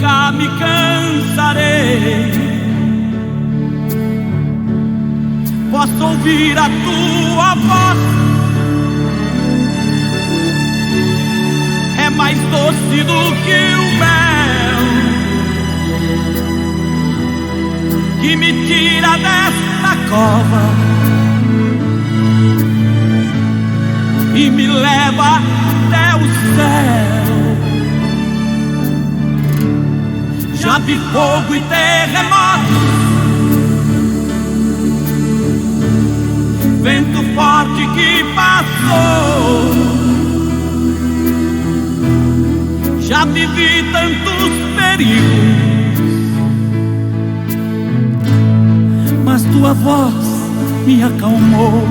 nunca me cansarei. Posso ouvir a tua voz, é mais doce do que o mel, que me tira desta cova e me leva até o céu. Já vi fogo e terremotos, vento forte que passou. Já vivi tantos perigos, mas tua voz me acalmou.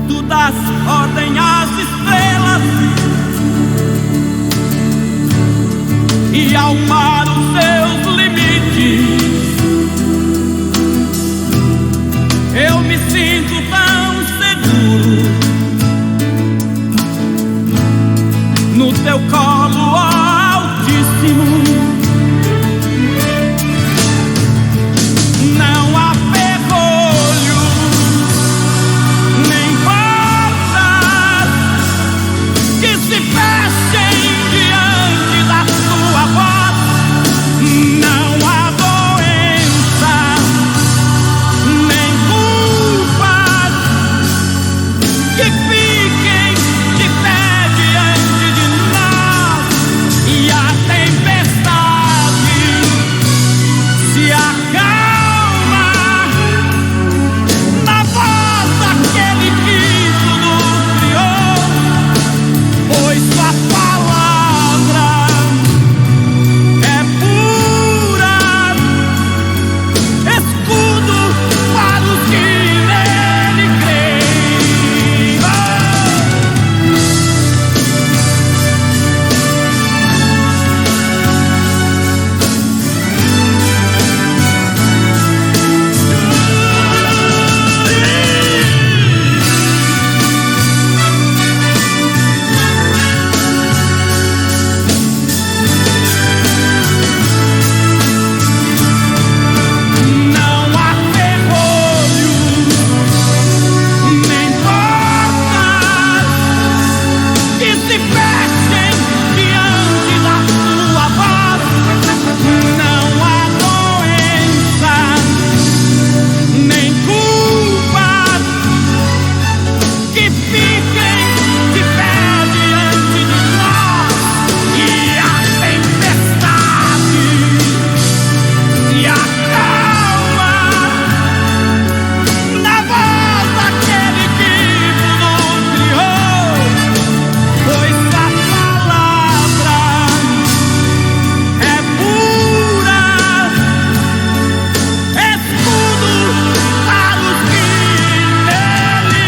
Tu dás ordem às estrelas e ao mar os seus limites. Eu me sinto tão seguro no teu colo, ó Altíssimo. Não há ferrolho, nem portas que se fechem diante da tua voz. Não há doença, nem culpas que fiquem de pé diante de nós. E a tempestade se acalma na voz daquele que tudo criou, pois sua palavra é pura, escudo para os que nele creem. Não há ferrolho, nem portas que se fechem diante da tua voz. Não há doença, nem culpas que fiquem de pé diante de nós. E a tempestade se acalma na voz daquele que tudo criou, pois a palavra é pura, escudo para os que nele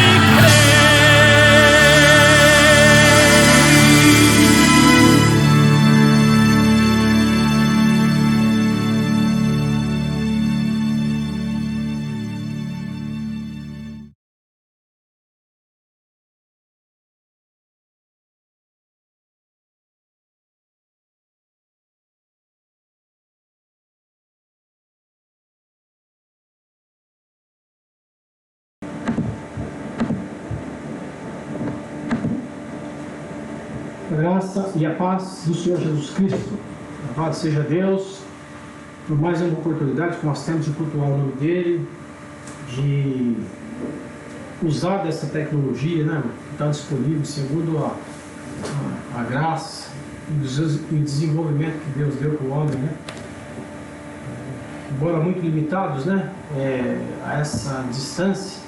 A graça e a paz do Senhor Jesus Cristo. Louvado seja Deus por mais uma oportunidade que nós temos de cultuar o nome dele, de usar dessa tecnologia, né, que está disponível segundo a graça e o desenvolvimento que Deus deu para o homem, né? Embora muito limitados, né, a essa distância,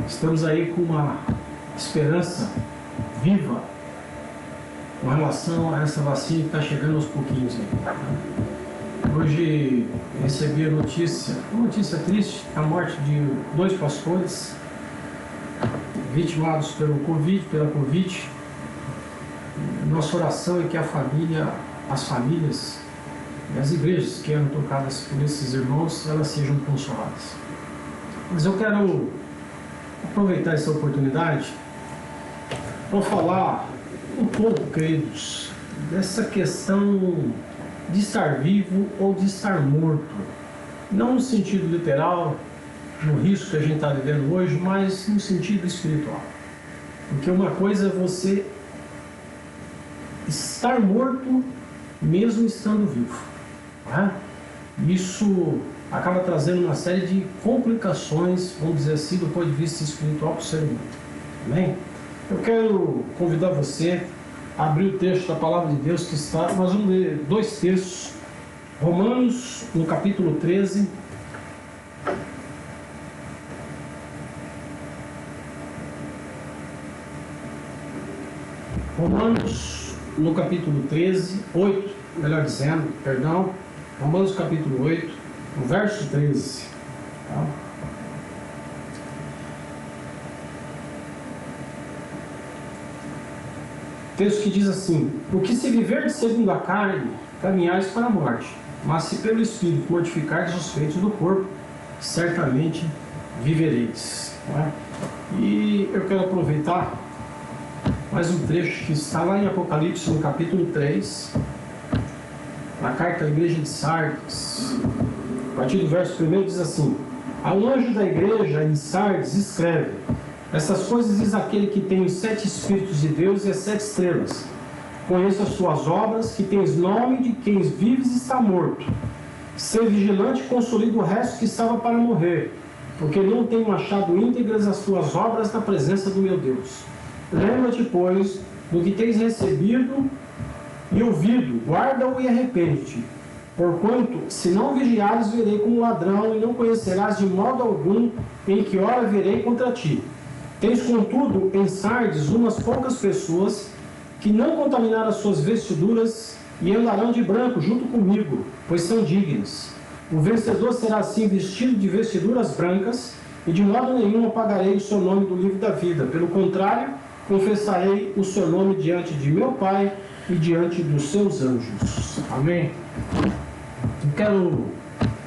estamos aí com uma esperança viva com relação a essa vacina que está chegando aos pouquinhos aí. Hoje recebi uma notícia triste, a morte de 2 pastores vitimados pela Covid. Nossa oração é que as famílias e as igrejas que eram tocadas por esses irmãos, elas sejam consoladas. Mas eu quero aproveitar essa oportunidade para falar um pouco, queridos, dessa questão de estar vivo ou de estar morto. Não no sentido literal, no risco que a gente está vivendo hoje, mas no sentido espiritual. Porque uma coisa é você estar morto mesmo estando vivo. Né? Isso acaba trazendo uma série de complicações, vamos dizer assim, do ponto de vista espiritual para o ser humano. Amém? Eu quero convidar você a abrir o texto da Palavra de Deus que está... Nós vamos ler dois textos. Romanos, no capítulo 13. Romanos, no capítulo 13, 8, melhor dizendo, perdão. Romanos, capítulo 8, no verso 13. Tá? Texto que diz assim: porque se viver segundo a carne, caminhais para a morte, mas se pelo Espírito mortificardes os feitos do corpo, certamente vivereis. Tá? E eu quero aproveitar mais um trecho que está lá em Apocalipse, no capítulo 3, na carta à igreja de Sardes. A partir do verso 1 diz assim: ao anjo da igreja em Sardes escreve: essas coisas diz aquele que tem os 7 Espíritos de Deus e as 7 estrelas. Conheça as suas obras, que tens nome de quem vives e está morto. Ser vigilante e consolida o resto que estava para morrer, porque não tenho achado íntegras as tuas obras na presença do meu Deus. Lembra-te, pois, do que tens recebido e ouvido, guarda-o e arrepende-te. Porquanto, se não vigiares, verei como ladrão, e não conhecerás de modo algum em que hora verei contra ti. Tens, contudo, em Sardes umas poucas pessoas que não contaminaram as suas vestiduras e andarão de branco junto comigo, pois são dignas. O vencedor será assim vestido de vestiduras brancas, e de modo nenhum apagarei o seu nome do livro da vida. Pelo contrário, confessarei o seu nome diante de meu Pai e diante dos seus anjos. Amém? Eu quero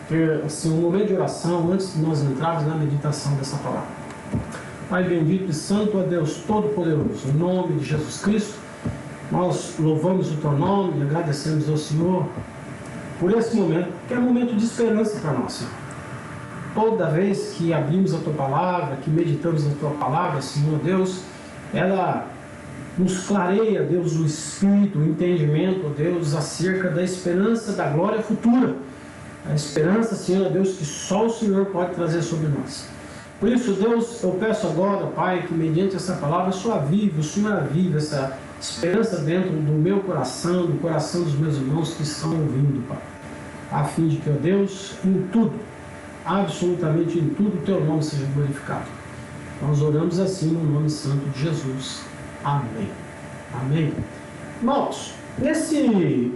ter assim, um momento de oração antes de nós entrarmos na meditação dessa palavra. Pai bendito e santo a Deus Todo-Poderoso, em nome de Jesus Cristo, nós louvamos o Teu nome e agradecemos ao Senhor por esse momento, que é um momento de esperança para nós, Senhor. Toda vez que abrimos a Tua Palavra, que meditamos a Tua Palavra, Senhor Deus, ela nos clareia, Deus, o Espírito, o entendimento, Deus, acerca da esperança da glória futura. A esperança, Senhor Deus, que só o Senhor pode trazer sobre nós. Por isso, Deus, eu peço agora, Pai, que mediante essa palavra, o Senhor avive essa esperança dentro do meu coração, do coração dos meus irmãos que estão ouvindo, Pai. A fim de que, ó Deus, em tudo, absolutamente em tudo, o Teu nome seja glorificado. Nós oramos assim no nome santo de Jesus. Amém. Amém. Irmãos, nesse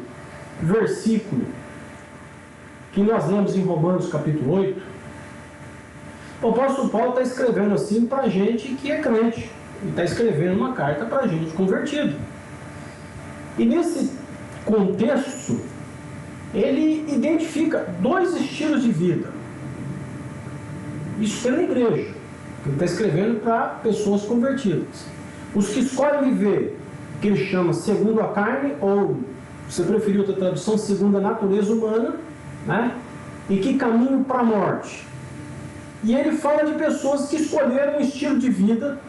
versículo que nós lemos em Romanos capítulo 8, o apóstolo Paulo está escrevendo assim para a gente que é crente. Ele está escrevendo uma carta para a gente convertido. E nesse contexto, ele identifica 2 estilos de vida. Isso pela igreja. Ele está escrevendo para pessoas convertidas. Os que escolhem viver, que ele chama segundo a carne, ou, se preferir outra tradução, segundo a natureza humana, né? E que caminham para a morte. E ele fala de pessoas que escolheram um estilo de vida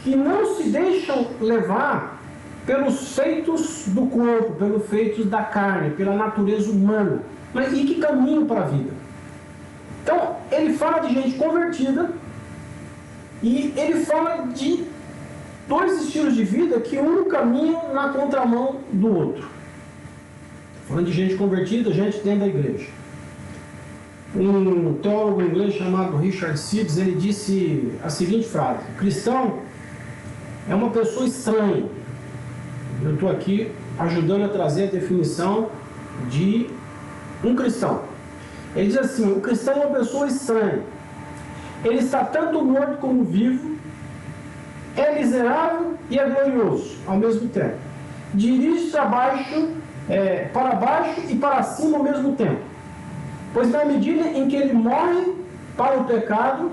que não se deixam levar pelos feitos do corpo, pelos feitos da carne, pela natureza humana, mas e que caminham para a vida. Então, ele fala de gente convertida e ele fala de 2 estilos de vida que um caminha na contramão do outro. Falando de gente convertida, gente dentro da igreja. Um teólogo inglês chamado Richard Sibbes, ele disse a seguinte frase: o cristão é uma pessoa estranha. Eu estou aqui ajudando a trazer a definição de um cristão. Ele diz assim: o cristão é uma pessoa estranha. Ele está tanto morto como vivo, é miserável e é glorioso ao mesmo tempo. Dirige-se para baixo e para cima ao mesmo tempo. Pois na medida em que ele morre para o pecado,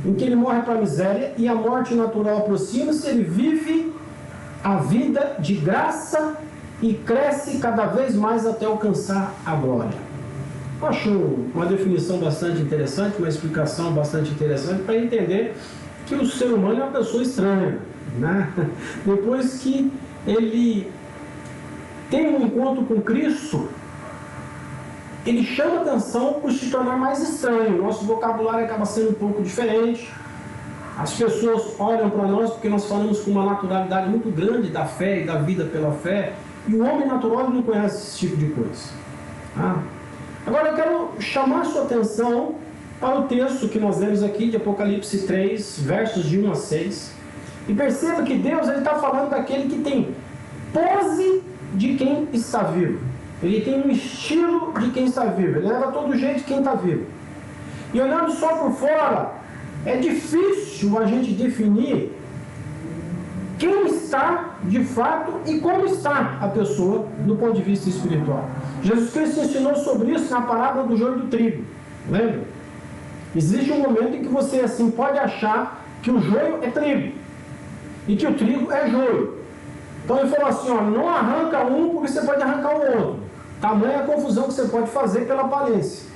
em que ele morre para a miséria e a morte natural aproxima-se, ele vive a vida de graça e cresce cada vez mais até alcançar a glória. Eu acho uma definição bastante interessante, uma explicação bastante interessante para entender que o ser humano é uma pessoa estranha, né? Depois que ele tem um encontro com Cristo, ele chama atenção por se tornar mais estranho. Nosso vocabulário acaba sendo um pouco diferente. As pessoas olham para nós porque nós falamos com uma naturalidade muito grande da fé e da vida pela fé, e o homem natural não conhece esse tipo de coisa. Agora eu quero chamar a sua atenção para o texto que nós lemos aqui de Apocalipse 3, versos de 1 a 6. E perceba que Deus está falando daquele que tem pose de quem está vivo. Ele tem um estilo de quem está vivo. Ele leva todo jeito de quem está vivo. E olhando só por fora, é difícil a gente definir quem está de fato e como está a pessoa do ponto de vista espiritual. Jesus Cristo ensinou sobre isso na parábola do joio e do trigo. Lembra? Existe um momento em que você assim pode achar que o joio é trigo e que o trigo é joio. Então ele falou assim, ó, não arranca um porque você pode arrancar o outro. Tamanha a confusão que você pode fazer pela aparência.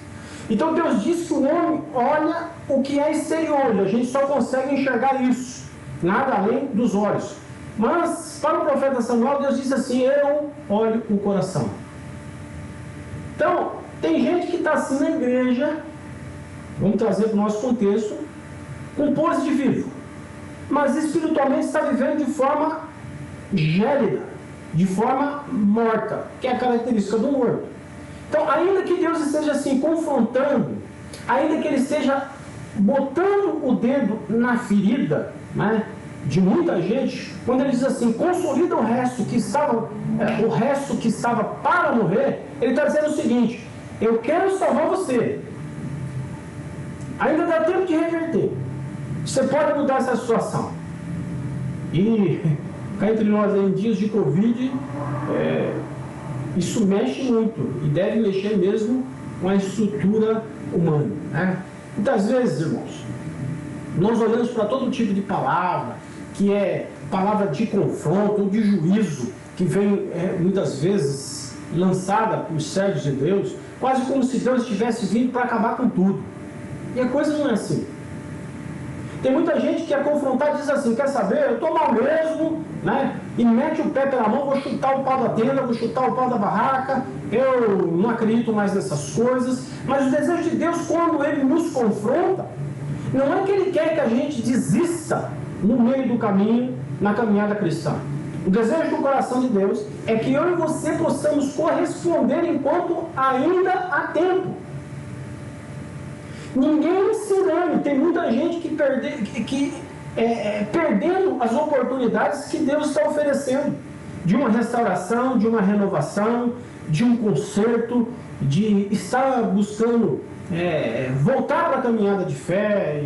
Então Deus diz que o homem olha o que é exterior, a gente só consegue enxergar isso, nada além dos olhos. Mas para o profeta Samuel, Deus diz assim, eu olho o coração. Então, tem gente que está assim na igreja, vamos trazer para o nosso contexto, com pose de vivo, mas espiritualmente está vivendo de forma gélida, de forma morta, que é a característica do morto. Então, ainda que Deus esteja assim confrontando, ainda que Ele esteja botando o dedo na ferida, né, de muita gente, quando Ele diz assim, consolida o resto que estava para morrer, Ele está dizendo o seguinte, eu quero salvar você. Ainda dá tempo de reverter. Você pode mudar essa situação. E cá entre nós, em dias de Covid, isso mexe muito e deve mexer mesmo com a estrutura humana, né? Muitas vezes, irmãos, nós olhamos para todo tipo de palavra, que é palavra de confronto ou de juízo, que vem muitas vezes lançada por servos de Deus, quase como se Deus estivesse vindo para acabar com tudo. E a coisa não é assim. Tem muita gente que é confrontada e diz assim, quer saber, eu estou mal mesmo, né? E mete o pé pela mão, vou chutar o pau da tenda, vou chutar o pau da barraca, eu não acredito mais nessas coisas. Mas o desejo de Deus, quando Ele nos confronta, não é que Ele quer que a gente desista no meio do caminho, na caminhada cristã. O desejo do coração de Deus é que eu e você possamos corresponder enquanto ainda há tempo. Ninguém se engane, tem muita gente perdendo as oportunidades que Deus está oferecendo, de uma restauração, de uma renovação, de um conserto, de estar buscando voltar para a caminhada de fé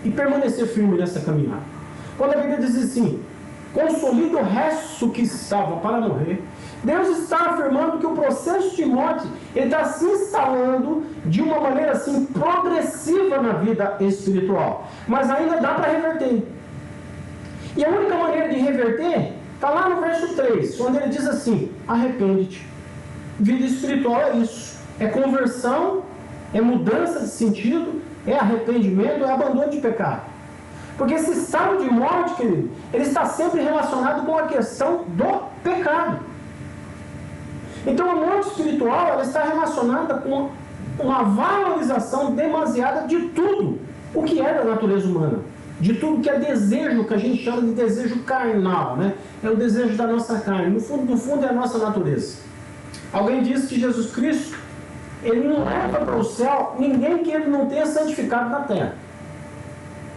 e permanecer firme nessa caminhada. Quando a Bíblia diz assim, consolida o resto que estava para morrer, Deus está afirmando que o processo de morte ele está se instalando de uma maneira assim progressiva na vida espiritual, mas ainda dá para reverter. E a única maneira de reverter está lá no verso 3, onde ele diz assim, arrepende-te. Vida espiritual é isso, é conversão, é mudança de sentido, é arrependimento, é abandono de pecado. Porque esse estado de morte, querido, ele está sempre relacionado com a questão do pecado. Então a morte espiritual ela está relacionada com uma valorização demasiada de tudo o que é da natureza humana, de tudo que é desejo, que a gente chama de desejo carnal, né? É o desejo da nossa carne, no fundo é a nossa natureza. Alguém disse que Jesus Cristo ele não leva para o céu ninguém que ele não tenha santificado na terra.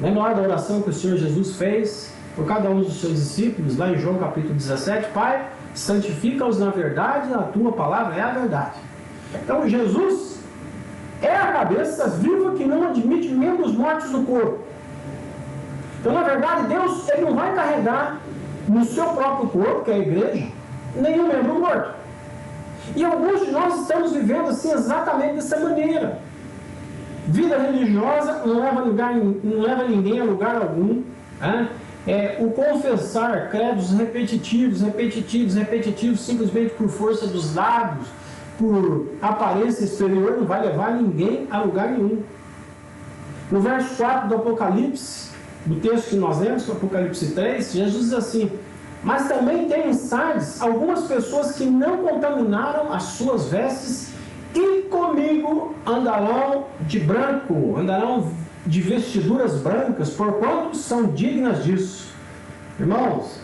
Lembra da oração que o Senhor Jesus fez por cada um dos seus discípulos, lá em João capítulo 17, Pai, santifica-os na verdade, a tua palavra é a verdade. Então Jesus é a cabeça viva que não admite membros mortos no corpo. Então na verdade Deus ele não vai carregar no seu próprio corpo, que é a igreja, nenhum membro morto. E alguns de nós estamos vivendo assim exatamente dessa maneira. Vida religiosa não leva ninguém a lugar algum, né? o confessar credos repetitivos, simplesmente por força dos lábios, por aparência exterior, não vai levar ninguém a lugar nenhum. No verso 4 do Apocalipse, do texto que nós lemos, Apocalipse 3, Jesus diz assim: mas também tem em Sardes algumas pessoas que não contaminaram as suas vestes e comigo andarão de branco, andarão de vestiduras brancas, porquanto são dignas disso. Irmãos,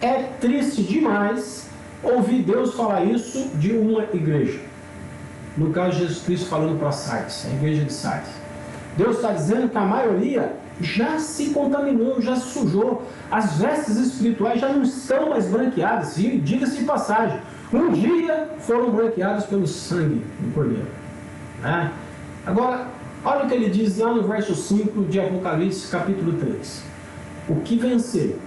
é triste demais ouvir Deus falar isso de uma igreja. No caso, Jesus Cristo falando para Sardes, a igreja de Sardes. Deus está dizendo que a maioria já se contaminou, já se sujou. As vestes espirituais já não estão mais branqueadas. E diga-se de passagem, um dia foram branqueadas pelo sangue do Cordeiro. Agora, olha o que ele diz lá no verso 5 de Apocalipse, capítulo 3. O que vencer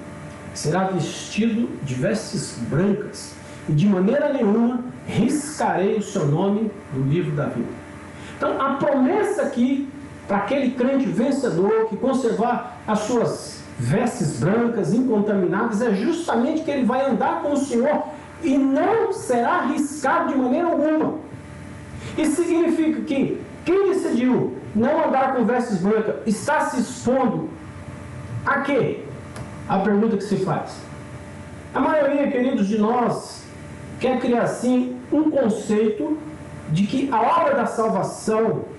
será vestido de vestes brancas, e de maneira nenhuma riscarei o seu nome do livro da vida. Então, a promessa aqui para aquele crente vencedor que conservar as suas vestes brancas, incontaminadas, é justamente que ele vai andar com o Senhor e não será arriscado de maneira alguma. Isso significa que quem decidiu não andar com vestes brancas está se expondo a quê? A pergunta que se faz. A maioria, queridos, de nós quer criar assim um conceito de que a obra da salvação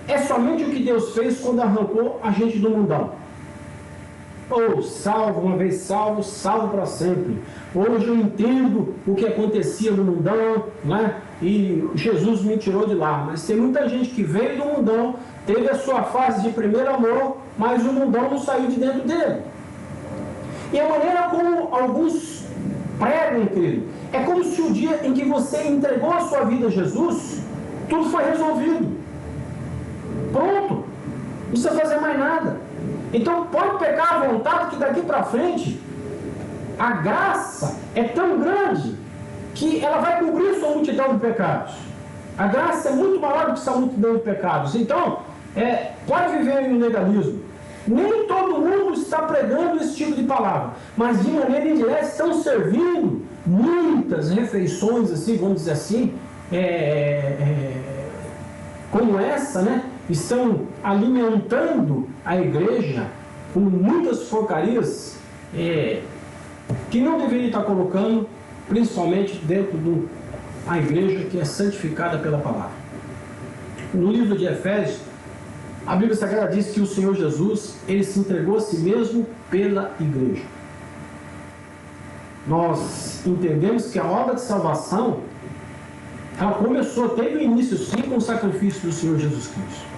é somente o que Deus fez quando arrancou a gente do mundão. Ou salvo, uma vez salvo, salvo para sempre. Hoje eu entendo o que acontecia no mundão, né? E Jesus me tirou de lá. Mas tem muita gente que veio do mundão, teve a sua fase de primeiro amor, mas o mundão não saiu de dentro dele. E a maneira como alguns pregam, querido, é como se o dia em que você entregou a sua vida a Jesus, tudo foi resolvido. Pronto, não precisa fazer mais nada. Então pode pecar à vontade, que daqui para frente a graça é tão grande que ela vai cobrir sua multidão de pecados. A graça é muito maior do que essa multidão de pecados. Então, pode viver no legalismo. Nem todo mundo está pregando esse tipo de palavra, mas de maneira indireta estão servindo muitas refeições, assim, vamos dizer assim, como essa, né? Estão alimentando a igreja com muitas porcarias que não deveria estar colocando, principalmente dentro da igreja que é santificada pela palavra. No livro de Efésios, a Bíblia Sagrada diz que o Senhor Jesus, ele se entregou a si mesmo pela igreja. Nós entendemos que a obra de salvação, ela começou, teve o início sim com o sacrifício do Senhor Jesus Cristo.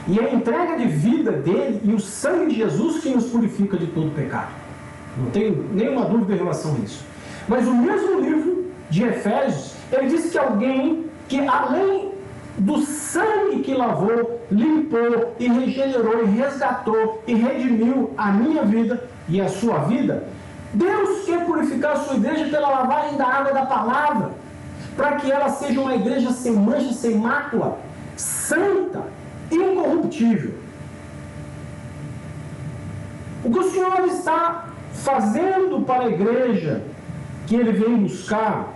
E a entrega de vida dele e o sangue de Jesus que nos purifica de todo pecado. Não tenho nenhuma dúvida em relação a isso. Mas o mesmo livro de Efésios, ele diz que alguém que além do sangue que lavou, limpou e regenerou e resgatou e redimiu a minha vida e a sua vida, Deus quer purificar a sua igreja pela lavagem da água da palavra, para que ela seja uma igreja sem mancha, sem mácula, santa, incorruptível. O que o Senhor está fazendo para a igreja que Ele vem buscar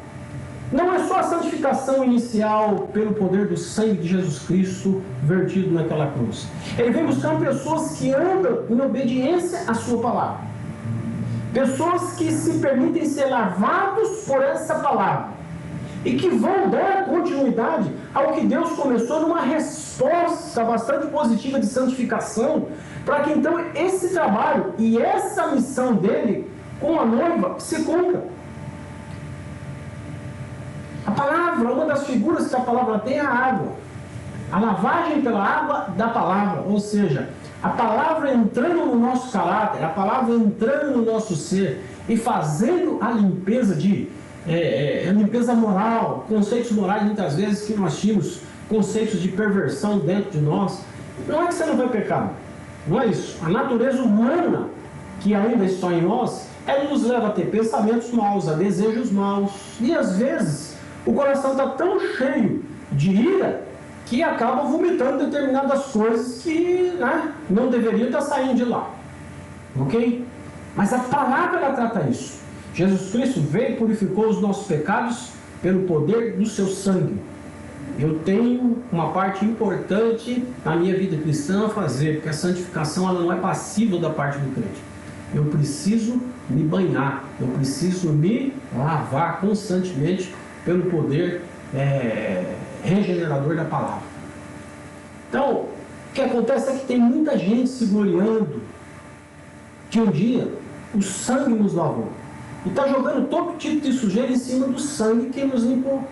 não é só a santificação inicial pelo poder do sangue de Jesus Cristo vertido naquela cruz. Ele vem buscar pessoas que andam em obediência à sua palavra, pessoas que se permitem ser lavados por essa palavra e que vão dar continuidade ao que Deus começou numa resposta bastante positiva de santificação, para que então esse trabalho e essa missão dele com a noiva se cumpra. A palavra, uma das figuras que a palavra tem é a água. A lavagem pela água da palavra, ou seja, a palavra entrando no nosso caráter, a palavra entrando no nosso ser e fazendo a limpeza a limpeza moral, conceitos morais muitas vezes que nós tínhamos, conceitos de perversão dentro de nós. Não é que você não vai pecar, não é isso. A natureza humana que ainda está em nós, ela nos leva a ter pensamentos maus, a desejos maus, e às vezes o coração está tão cheio de ira que acaba vomitando determinadas coisas que não deveriam estar saindo de lá. Ok? Mas a palavra ela trata isso. Jesus Cristo veio e purificou os nossos pecados pelo poder do seu sangue. Eu tenho uma parte importante na minha vida cristã a fazer, porque a santificação ela não é passiva da parte do crente. Eu preciso me banhar, eu preciso me lavar constantemente pelo poder regenerador da palavra. Então, o que acontece é que tem muita gente se gloriando que um dia o sangue nos lavou. E está jogando todo tipo de sujeira em cima do sangue que nos limpou.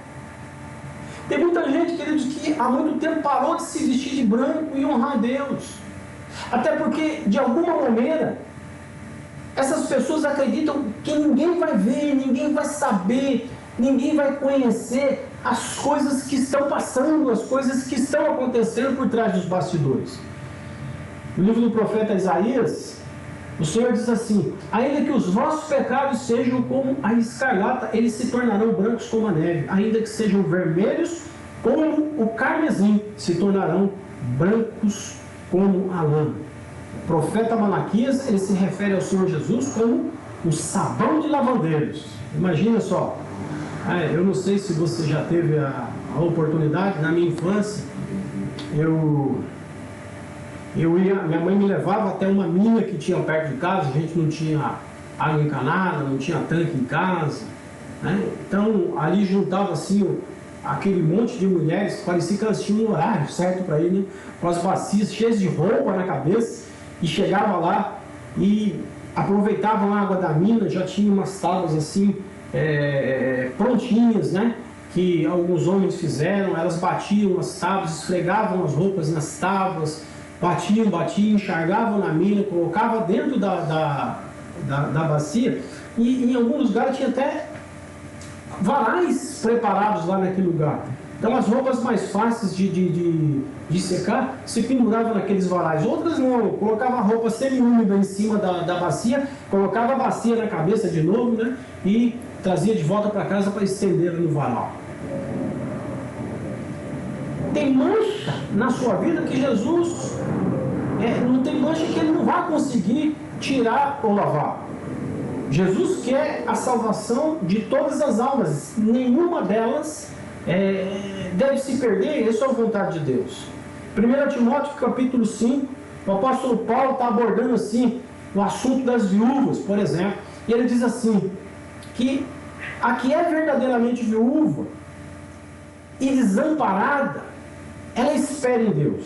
Tem muita gente, queridos, que há muito tempo parou de se vestir de branco e honrar a Deus. Até porque, de alguma maneira, essas pessoas acreditam que ninguém vai ver, ninguém vai saber, ninguém vai conhecer as coisas que estão passando, as coisas que estão acontecendo por trás dos bastidores. No livro do profeta Isaías, o Senhor diz assim: ainda que os vossos pecados sejam como a escarlata, eles se tornarão brancos como a neve. Ainda que sejam vermelhos como o carmesim, se tornarão brancos como a lã. O profeta Malaquias, ele se refere ao Senhor Jesus como o sabão de lavandeiros. Imagina só. Eu não sei se você já teve a oportunidade. Na minha infância, minha mãe me levava até uma mina que tinha perto de casa. A gente não tinha água encanada, não tinha tanque em casa, né? Então ali juntava assim aquele monte de mulheres, parecia que elas tinham um horário certo para ir, né? Com as bacias cheias de roupa na cabeça, e chegava lá e aproveitavam a água da mina. Já tinha umas tábuas assim prontinhas, né? Que alguns homens fizeram. Elas batiam as tábuas, esfregavam as roupas nas tábuas, batiam, enxergavam na mina, colocavam dentro da bacia, e em alguns lugares tinha até varais preparados lá naquele lugar. Então as roupas mais fáceis de secar se penduravam naqueles varais. Outras não, colocava a roupa semi-úmida em cima da bacia, colocava a bacia na cabeça de novo, né? E trazia de volta para casa para estender no varal. Tem mancha na sua vida que Jesus não tem mancha que ele não vai conseguir tirar ou lavar. Jesus quer a salvação de todas as almas. Nenhuma delas deve se perder. Essa é a vontade de Deus. 1 Timóteo capítulo 5, o apóstolo Paulo está abordando assim o assunto das viúvas, por exemplo. E ele diz assim, que a que é verdadeiramente viúva e desamparada, ela espera em Deus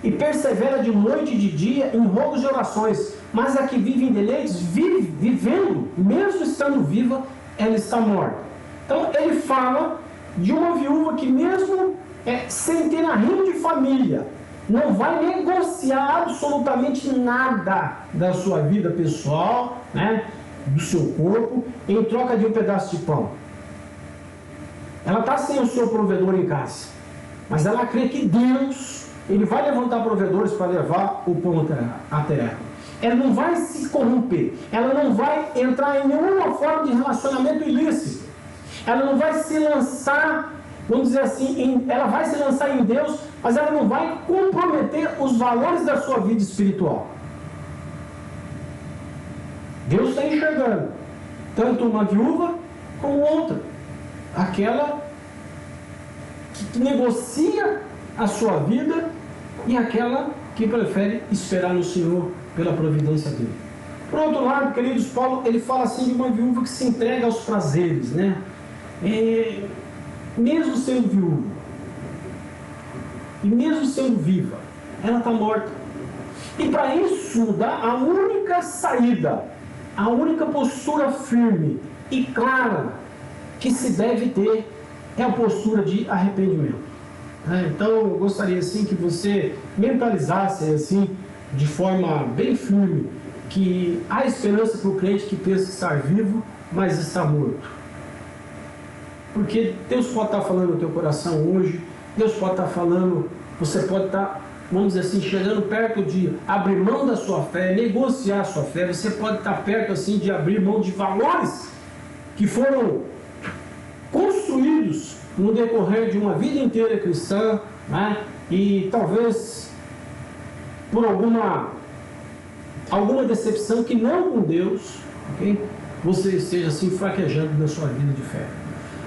e persevera de noite e de dia em rogos e orações. Mas a que vive em deleites, vivendo, mesmo estando viva, ela está morta. Então ele fala de uma viúva que mesmo sem ter arrimo de família, não vai negociar absolutamente nada da sua vida pessoal, né, do seu corpo, em troca de um pedaço de pão. Ela está sem o seu provedor em casa, mas ela crê que Deus, ele vai levantar provedores para levar o pão até ela. Ela não vai se corromper, ela não vai entrar em nenhuma forma de relacionamento ilícito, ela não vai se lançar, vamos dizer assim, ela vai se lançar em Deus, mas ela não vai comprometer os valores da sua vida espiritual. Deus está enxergando tanto uma viúva como outra, aquela que negocia a sua vida e aquela que prefere esperar no Senhor pela providência dele. Por outro lado, queridos, Paulo ele fala assim de uma viúva que se entrega aos prazeres, né? Mesmo sendo viúva e mesmo sendo viva, ela está morta. E para isso mudar, a única saída, a única postura firme e clara que se deve ter é a postura de arrependimento. Então eu gostaria assim que você mentalizasse assim, de forma bem firme, que há esperança para o crente que pensa estar vivo, mas está morto. Porque Deus pode estar falando no teu coração hoje, Deus pode estar falando, você pode estar, vamos dizer assim, chegando perto de abrir mão da sua fé, negociar a sua fé. Você pode estar perto assim de abrir mão de valores que foram construídos no decorrer de uma vida inteira cristã, né? E talvez por alguma alguma decepção que não com Deus, ok? Você esteja assim fraquejando na sua vida de fé.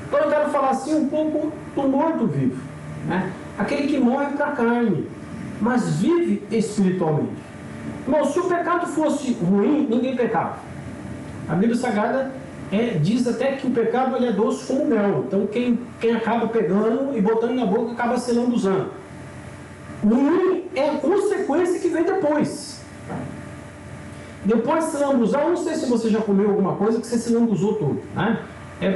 Então eu quero falar assim um pouco do morto-vivo, né? Aquele que morre para a carne, mas vive espiritualmente. Irmão, se o pecado fosse ruim, ninguém pecava. A Bíblia Sagrada diz até que o pecado ele é doce como mel. Então quem acaba pegando e botando na boca acaba se lambuzando. O ruim é a consequência que vem depois. Depois de se lambuzar, eu não sei se você já comeu alguma coisa que você se lambuzou todo, né?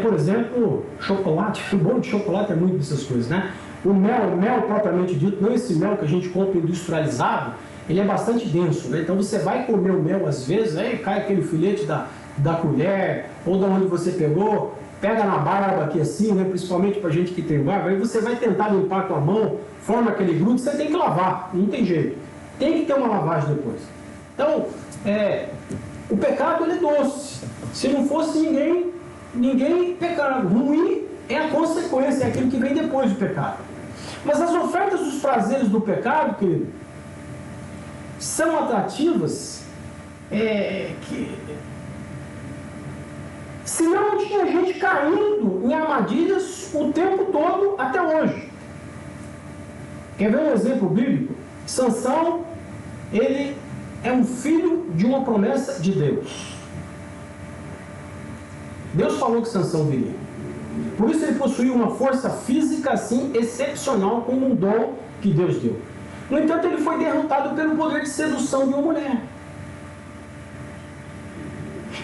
Por exemplo, chocolate. O bolo de chocolate é muito dessas coisas, né? O mel propriamente dito, não esse mel que a gente compra industrializado, ele é bastante denso, né? Então você vai comer o mel às vezes, aí cai aquele filete da colher, ou da onde você pegou, pega na barba aqui assim, né? Principalmente pra gente que tem barba, aí você vai tentar limpar com a mão, forma aquele grude, você tem que lavar, não tem jeito. Tem que ter uma lavagem depois. Então, o pecado ele é doce. Se não fosse ninguém pecava. Ruim é a consequência, é aquilo que vem depois do pecado. Mas as ofertas dos prazeres do pecado, querido, são atrativas, senão não tinha gente caindo em armadilhas o tempo todo até hoje. Quer ver um exemplo bíblico? Sansão, ele é um filho de uma promessa de Deus. Deus falou que Sansão viria. Por isso ele possuía uma força física assim excepcional, como um dom que Deus deu. No entanto, ele foi derrotado pelo poder de sedução de uma mulher.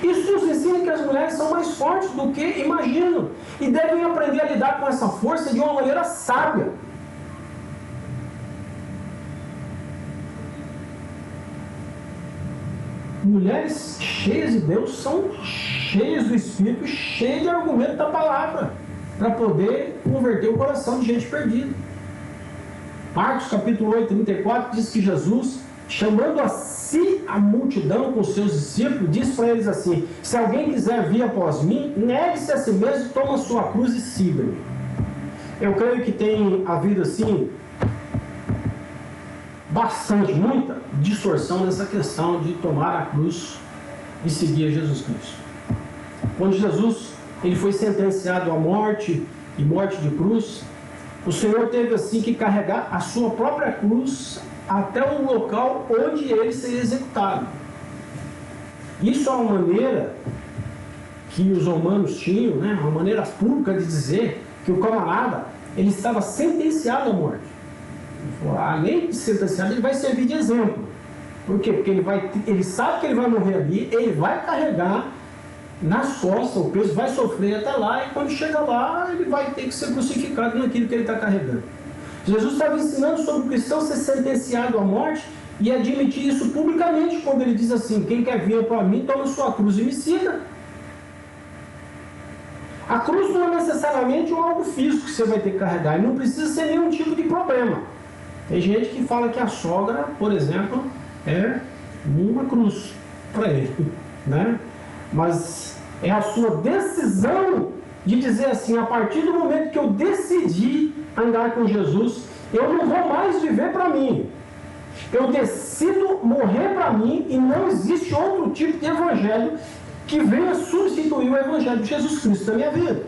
Isso nos ensina que as mulheres são mais fortes do que imaginam e devem aprender a lidar com essa força de uma maneira sábia. Mulheres cheias de Deus são cheias do Espírito, cheias de argumento da palavra, para poder converter o coração de gente perdida. Marcos capítulo 8, 34 diz que Jesus, chamando a si a multidão com seus discípulos, diz para eles assim: se alguém quiser vir após mim, negue-se a si mesmo, toma sua cruz e siga-me. Eu creio que tem havido assim muita distorção nessa questão de tomar a cruz e seguir a Jesus Cristo. Quando Jesus ele foi sentenciado à morte e morte de cruz, o Senhor teve assim que carregar a sua própria cruz até o local onde ele seria executado. Isso é uma maneira que os romanos tinham, né? Uma maneira pública de dizer que o camarada ele estava sentenciado à morte. Além de sentenciado, ele vai servir de exemplo. Por quê? Porque ele sabe que ele vai morrer ali, ele vai carregar nas costas o peso, vai sofrer até lá, e quando chega lá, ele vai ter que ser crucificado naquilo que ele está carregando. Jesus estava ensinando sobre o cristão ser sentenciado à morte e admitir isso publicamente, quando ele diz assim: quem quer vir para mim, toma sua cruz e me siga. A cruz não é necessariamente algo físico que você vai ter que carregar, e não precisa ser nenhum tipo de problema. Tem gente que fala que a sogra, por exemplo, é uma cruz para ele, né? Mas é a sua decisão de dizer assim: a partir do momento que eu decidi andar com Jesus, eu não vou mais viver para mim. Eu decido morrer para mim, e não existe outro tipo de evangelho que venha substituir o evangelho de Jesus Cristo na minha vida.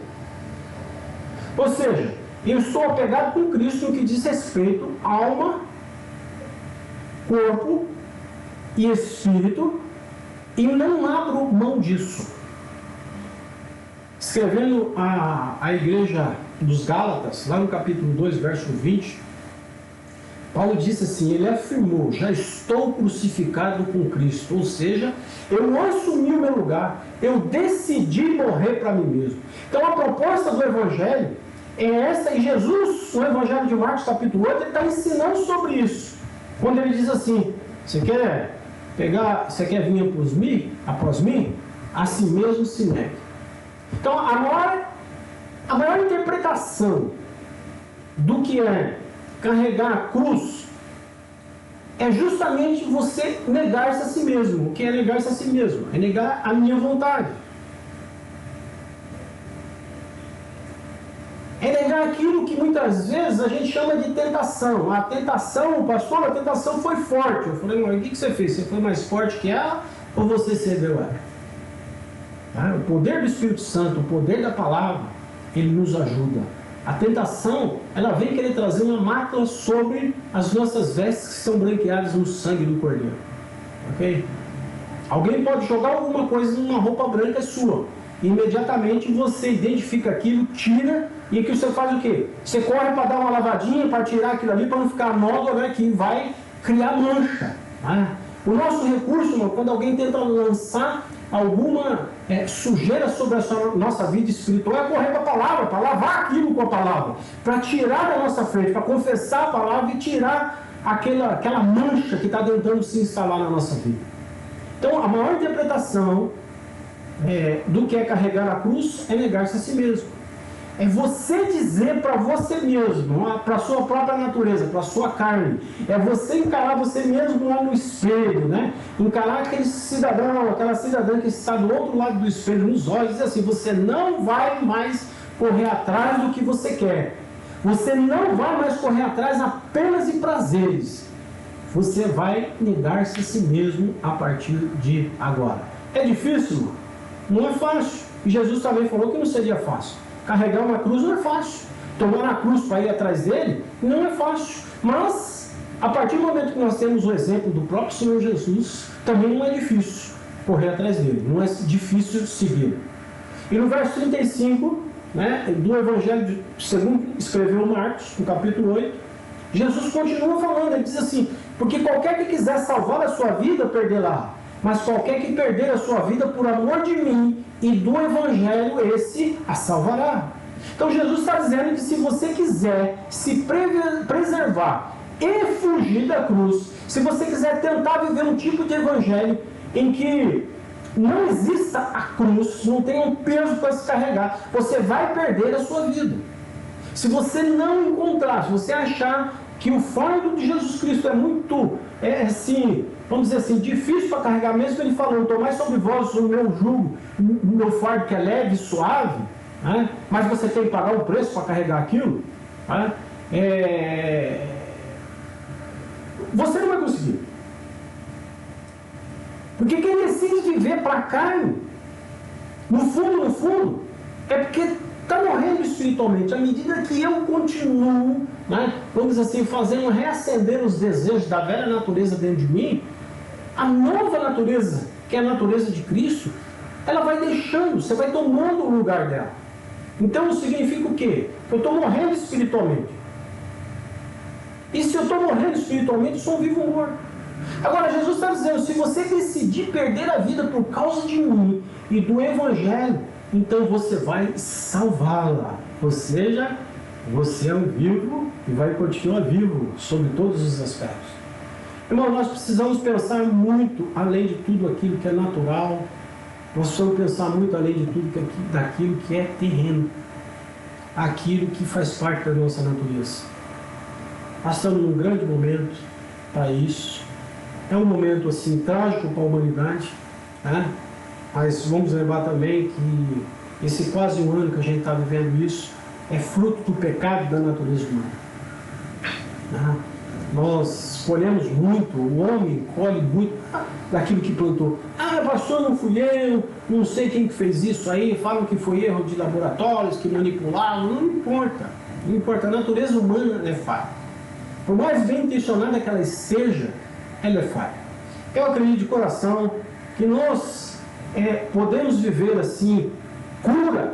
Ou seja, eu estou apegado com Cristo no que diz respeito à alma, corpo e espírito, e não abro mão disso. Escrevendo a igreja dos Gálatas, lá no capítulo 2, verso 20, Paulo disse assim, ele afirmou: já estou crucificado com Cristo, ou seja, eu não assumi o meu lugar, eu decidi morrer para mim mesmo. Então a proposta do Evangelho é essa, e Jesus, no Evangelho de Marcos capítulo 8, ele está ensinando sobre isso, quando ele diz assim: você quer vir após mim? A si mesmo se negue. Então a maior interpretação do que é carregar a cruz é justamente você negar-se a si mesmo. O que é negar-se a si mesmo? É negar a minha vontade. É negar aquilo que muitas vezes a gente chama de tentação. A tentação, pastor, a tentação foi forte. Eu falei, mas o que você fez? Você foi mais forte que ela ou você cedeu a ela? Tá? O poder do Espírito Santo, o poder da palavra, ele nos ajuda. A tentação, ela vem querer trazer uma mácula sobre as nossas vestes que são branqueadas no sangue do Cordeiro. Ok? Alguém pode jogar alguma coisa numa roupa branca sua. Imediatamente você identifica aquilo, tira, e que você faz o quê? Você corre para dar uma lavadinha, para tirar aquilo ali, para não ficar nódoa, né, que vai criar mancha. Né? O nosso recurso, irmão, quando alguém tenta lançar alguma sujeira sobre a nossa vida espiritual, é correr para a palavra, para lavar aquilo com a palavra, para tirar da nossa frente, para confessar a palavra e tirar aquela mancha que está tentando se instalar na nossa vida. Então, a maior interpretação do que é carregar a cruz é negar-se a si mesmo. É você dizer para você mesmo, para a sua própria natureza, para a sua carne. É você encarar você mesmo lá no espelho, né? Encarar aquele cidadão, aquela cidadã que está do outro lado do espelho, nos olhos, e dizer assim, você não vai mais correr atrás do que você quer. Você não vai mais correr atrás apenas de prazeres. Você vai negar-se a si mesmo a partir de agora. É difícil? Não é fácil. E Jesus também falou que não seria fácil. Carregar uma cruz não é fácil. Tomar a cruz para ir atrás dele não é fácil. Mas, a partir do momento que nós temos o exemplo do próprio Senhor Jesus, também não é difícil correr atrás dele. Não é difícil seguir. E no verso 35, né, do Evangelho segundo escreveu Marcos, no capítulo 8, Jesus continua falando. Ele diz assim, porque qualquer que quiser salvar a sua vida, perdê-la. Mas qualquer que perder a sua vida por amor de mim e do Evangelho, esse a salvará. Então Jesus está dizendo que se você quiser se preservar e fugir da cruz, se você quiser tentar viver um tipo de Evangelho em que não exista a cruz, não tem um peso para se carregar, você vai perder a sua vida. Se você não encontrar, se você achar que o fardo de Jesus Cristo é muito, assim, vamos dizer assim, difícil para carregar, mesmo ele falando, tomai sobre vós o meu jugo, o meu fardo que é leve e suave, né? Mas você tem que pagar um preço para carregar aquilo, né? Você não vai conseguir. Porque quem decide viver para a carne, no fundo, é porque está morrendo espiritualmente. À medida que eu continuo, né, vamos dizer assim, fazendo reacender os desejos da velha natureza dentro de mim, a nova natureza, que é a natureza de Cristo, ela vai deixando, você vai tomando o lugar dela. Então significa o quê? Eu estou morrendo espiritualmente. E se eu estou morrendo espiritualmente, eu sou um vivo morto. Agora Jesus está dizendo, se você decidir perder a vida por causa de mim e do Evangelho, então você vai salvá-la. Ou seja, você é um vivo e vai continuar vivo sobre todos os aspectos. Irmão, nós precisamos pensar muito além de tudo aquilo que é natural. Nós precisamos pensar muito além de tudo daquilo que é terreno. Aquilo que faz parte da nossa natureza. Passamos num grande momento para isso. É um momento assim trágico para a humanidade, né? Mas vamos lembrar também que esse quase um ano que a gente está vivendo isso é fruto do pecado da natureza humana. Né? Nós colhemos muito, o homem colhe muito daquilo que plantou. Ah, pastor, não fui eu, não sei quem que fez isso aí, falam que foi erro de laboratórios, que manipularam, não importa. Não importa, a natureza humana é falha. Por mais bem intencionada que ela esteja, ela é falha. Eu acredito de coração que nós podemos viver assim, cura,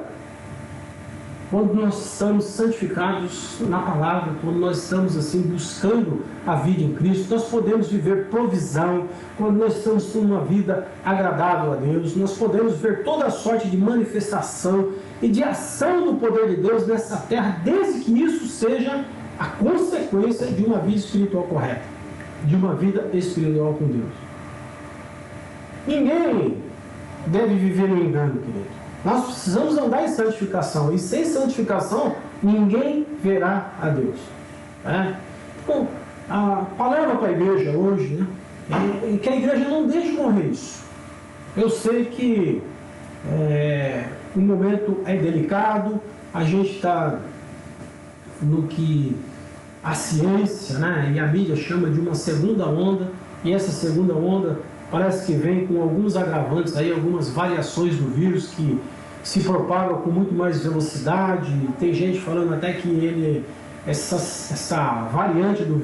quando nós estamos santificados na palavra, quando nós estamos assim buscando a vida em Cristo. Nós podemos viver provisão, quando nós estamos tendo uma vida agradável a Deus. Nós podemos ver toda a sorte de manifestação e de ação do poder de Deus nessa terra, desde que isso seja a consequência de uma vida espiritual correta, de uma vida espiritual com Deus. Ninguém deve viver no engano, querido. Nós precisamos andar em santificação, e sem santificação ninguém verá a Deus. Então, a palavra para a igreja hoje, né, é que a igreja não deixe morrer isso. Eu sei que o momento é delicado, a gente está no que a ciência, né, e a mídia chama de uma segunda onda, e essa segunda onda parece que vem com alguns agravantes, aí, algumas variações do vírus que se propagam com muito mais velocidade. Tem gente falando até que essa variante do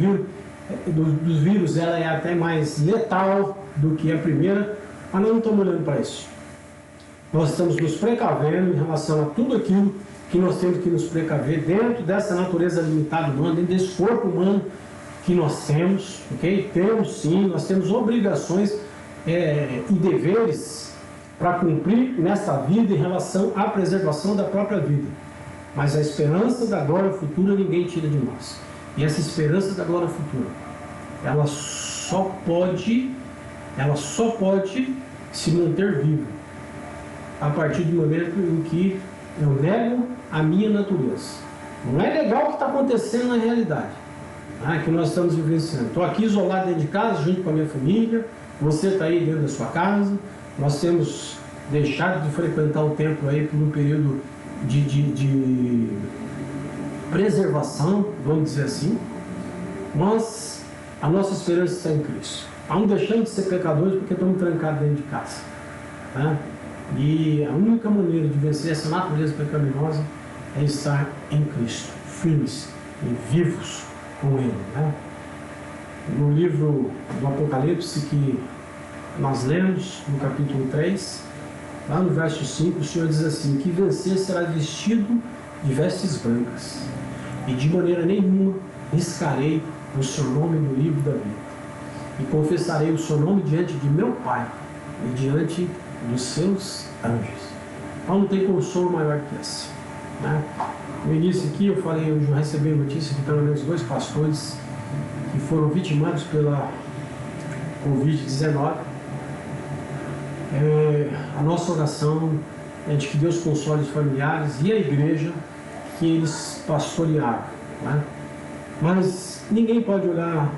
vírus, ela é até mais letal do que a primeira, mas nós não estamos olhando para isso. Nós estamos nos precavendo em relação a tudo aquilo que nós temos que nos precaver dentro dessa natureza limitada humana, dentro desse corpo humano que nós temos, ok? Temos sim, nós temos obrigações e deveres para cumprir nessa vida em relação à preservação da própria vida. Mas a esperança da glória futura ninguém tira de nós. E essa esperança da glória futura, ela só pode se manter viva a partir do momento em que eu nego a minha natureza. Não é legal o que está acontecendo na realidade, que nós estamos vivenciando. Estou aqui isolado dentro de casa, junto com a minha família, você está aí dentro da sua casa, nós temos deixado de frequentar o templo aí por um período de preservação, vamos dizer assim, mas a nossa esperança está em Cristo. Não deixamos de ser pecadores porque estamos trancados dentro de casa. E a única maneira de vencer essa natureza pecaminosa é estar em Cristo, firmes e vivos com Ele. No livro do Apocalipse que nós lemos, no capítulo 3, lá no verso 5, o Senhor diz assim: que vencer será vestido de vestes brancas, e de maneira nenhuma riscarei o seu nome no livro da vida, e confessarei o seu nome diante de meu Pai e diante dos seus anjos. Então não tem consolo maior que esse. No início aqui eu falei, eu já recebi a notícia de pelo menos 2 pastores que foram vitimados pela Covid-19. A nossa oração é de que Deus console os familiares e a igreja que eles pastorearam. Mas ninguém pode olhar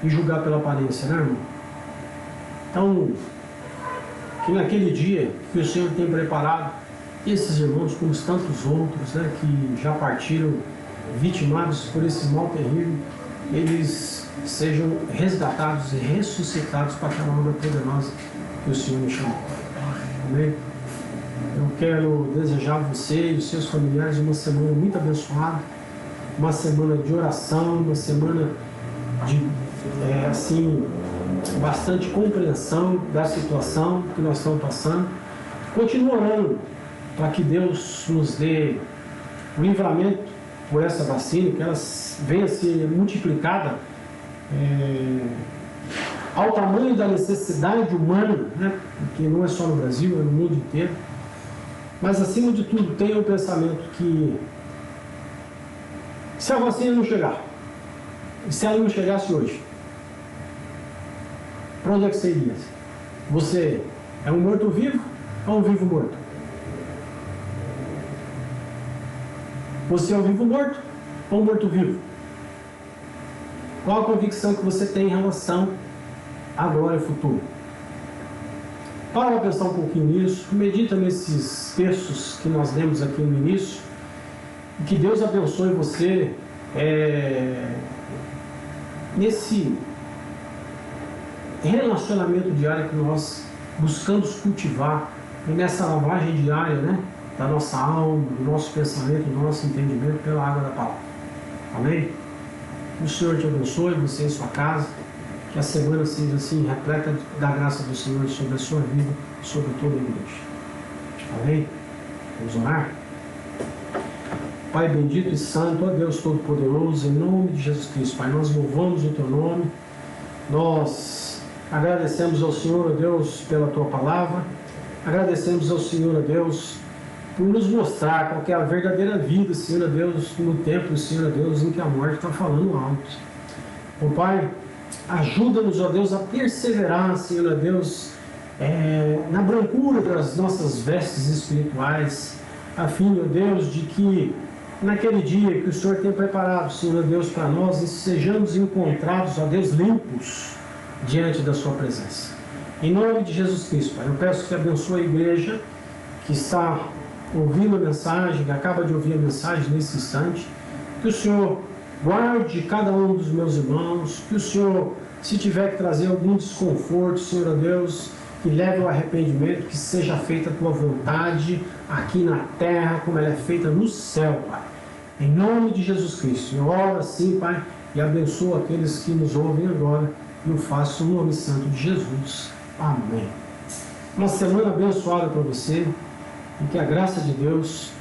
e julgar pela aparência, né, irmão? Então, que naquele dia que o Senhor tem preparado esses irmãos, como tantos outros, que já partiram vitimados por esse mal terrível, eles sejam resgatados e ressuscitados para aquela obra poderosa que o Senhor me chamou. Amém? Eu quero desejar a você e os seus familiares uma semana muito abençoada, uma semana de oração, uma semana de bastante compreensão da situação que nós estamos passando. Continue orando para que Deus nos dê o livramento por essa vacina, que ela venha a ser multiplicada ao tamanho da necessidade humana, porque não é só no Brasil, é no mundo inteiro. Mas acima de tudo, tenha o pensamento que se a vacina não chegar, e se ela não chegasse hoje, para onde é que você iria? Você é um morto-vivo ou um vivo-morto? Você é um vivo-morto ou um morto-vivo? Qual a convicção que você tem em relação à glória futura? Para pensar um pouquinho nisso, medita nesses textos que nós lemos aqui no início, e que Deus abençoe você nesse relacionamento diário que nós buscamos cultivar, e nessa lavagem diária, da nossa alma, do nosso pensamento, do nosso entendimento pela água da palavra. Amém? Que o Senhor te abençoe, você e sua casa, que a semana seja assim repleta da graça do Senhor sobre a sua vida e sobre toda a igreja. Amém? Vamos orar? Pai bendito e santo, ó Deus Todo-Poderoso, em nome de Jesus Cristo, Pai, nós louvamos o Teu nome, nós agradecemos ao Senhor, ó Deus, pela Tua palavra, agradecemos ao Senhor, ó Deus, por nos mostrar qual que é a verdadeira vida, Senhor, ó Deus, no tempo, Senhor, ó Deus, em que a morte está falando alto. Ó Pai, ajuda-nos, ó Deus, a perseverar, Senhor, ó Deus, na brancura das nossas vestes espirituais, a fim, ó Deus, de que naquele dia que o Senhor tem preparado, Senhor Deus, para nós, sejamos encontrados, ó Deus, limpos diante da Sua presença. Em nome de Jesus Cristo, Pai, eu peço que abençoe a igreja que está ouvindo a mensagem, que acaba de ouvir a mensagem nesse instante, Que o Senhor guarde cada um dos meus irmãos. Que o Senhor, se tiver que trazer algum desconforto, Senhor Deus, que leve ao arrependimento, que seja feita a tua vontade aqui na terra, como ela é feita no céu, Pai. Em nome de Jesus Cristo. Eu oro assim, Pai, e abençoo aqueles que nos ouvem agora. E eu faço no nome santo de Jesus. Amém. Uma semana abençoada para você. E que a graça de Deus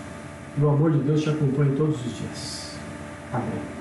e o amor de Deus te acompanhem todos os dias. Amém.